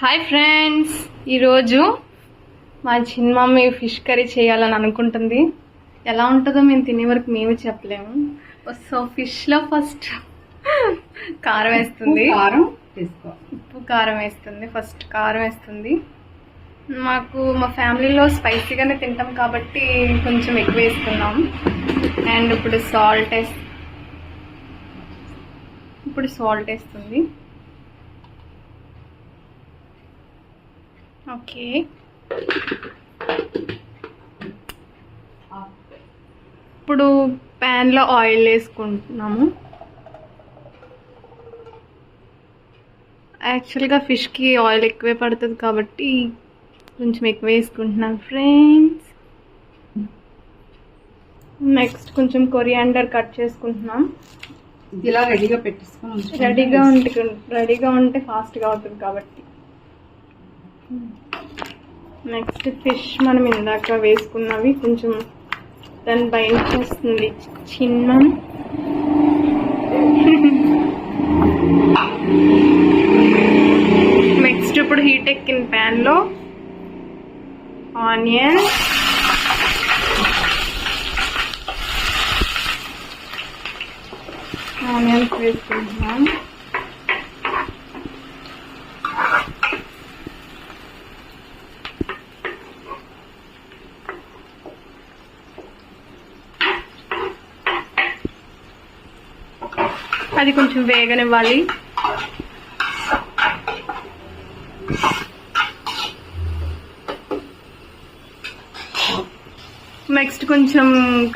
Hi friends, ఈరోజు మా చిన్న మమ్మీ ఫిష్ కర్రీ చేయాలని అనుకుంటుంది. ఎలా ఉంటుందో మేము తినే వరకు మేము చెప్పలేము. సో ఫిష్లో ఫస్ట్ కారం వేస్తుంది, ఉప్పు కారం వేస్తుంది. ఫస్ట్ కారం వేస్తుంది. మాకు మా ఫ్యామిలీలో స్పైసీగానే తింటాం కాబట్టి కొంచెం ఎక్కువ వేసుకున్నాం. అండ్ ఇప్పుడు సాల్ట్ వేస్తుంది. ఓకే, ఇప్పుడు ప్యాన్లో ఆయిల్ వేసుకుంటున్నాము. యాక్చువల్గా ఫిష్కి ఆయిల్ ఎక్కువే పడుతుంది కాబట్టి కొంచెం ఎక్కువ వేసుకుంటున్నాం ఫ్రెండ్స్. నెక్స్ట్ కొంచెం కొరియాండర్ కట్ చేసుకుంటున్నాం. ఇలా రెడీగా పెట్టేసుకొని రెడీగా ఉంటే ఫాస్ట్గా అవుతుంది కాబట్టి. నెక్స్ట్ ఫిష్ మనం ఇందాక వేసుకున్నవి కొంచెం దాన్ని బైండ్ చేస్తుంది చిన్న. నెక్స్ట్ ఇప్పుడు హీట్ ఎక్కిన ప్యాన్లో ఆనియన్స్, వేసుకుంటున్నాం. అది కొంచెం వేగనివ్వాలి. నెక్స్ట్ కొంచెం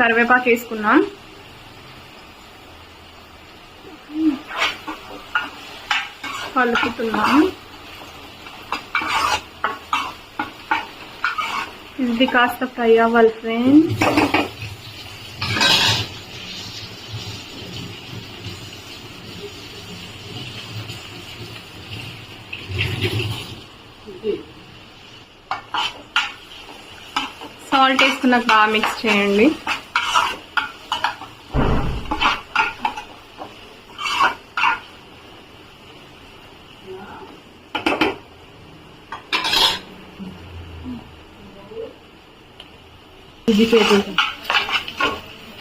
కరివేపాకు వేసుకున్నాం. కలుపుతున్నాం. ఇది కాస్త ఫ్రై అవ్వాలి ఫ్రెండ్స్. సాల్ట్ వేసుకున్నాక బాగా మిక్స్ చేయండి.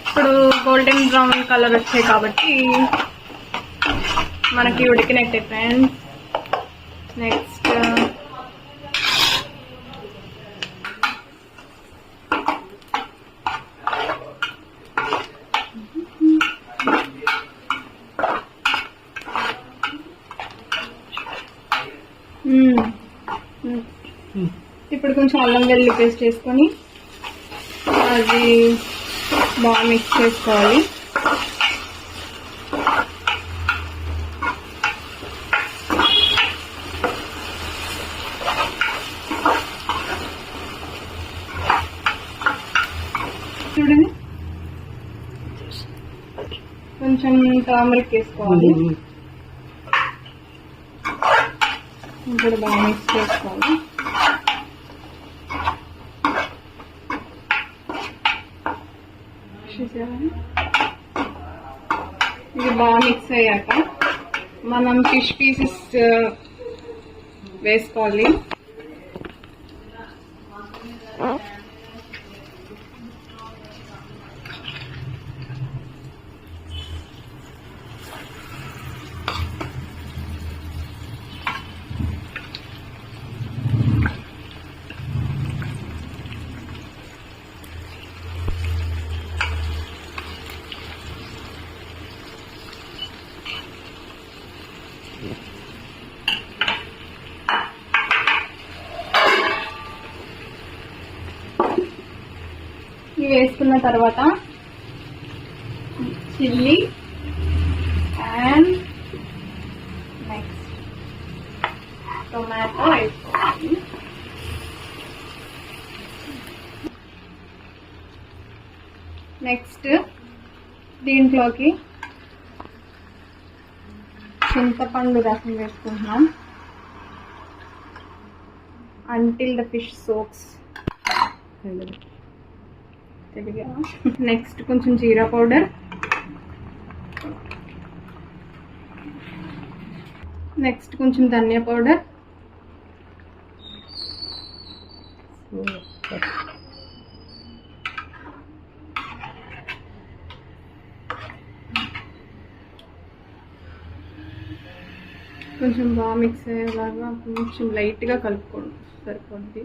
ఇప్పుడు గోల్డెన్ బ్రౌన్ కలర్ వచ్చాయి కాబట్టి మనకి ఉడికినట్టే ఫ్రెండ్స్. నెక్స్ట్ ఇప్పుడు కొంచెం అల్లం వెల్లుల్లి పేస్ట్ వేసుకొని అది బాగా మిక్స్ చేసుకోవాలి. చూడండి, కొంచెం టర్మరిక్ వేసుకోవాలి. ఇప్పుడు బాగా మిక్స్ చేసుకోవాలి. ఇది బాగా మిక్స్ అయ్యాక మనం ఫిష్ పీసెస్ వేసుకోవాలి. ఇవి వేసుకున్న తర్వాత చిల్లీ అండ్ నెక్స్ట్ టొమాటో వేసుకోవాలి. నెక్స్ట్ దీంట్లోకి చింతపండు రసం వేసుకుంటున్నాం. until the fish soaks. Next కొంచెం జీరా పౌడర్, నెక్స్ట్ కొంచెం ధనియా పౌడర్, కొంచెం బాగా మిక్స్ అయ్యేలాగా కొంచెం లైట్గా కలుపుకోండి, సరిపోద్ది.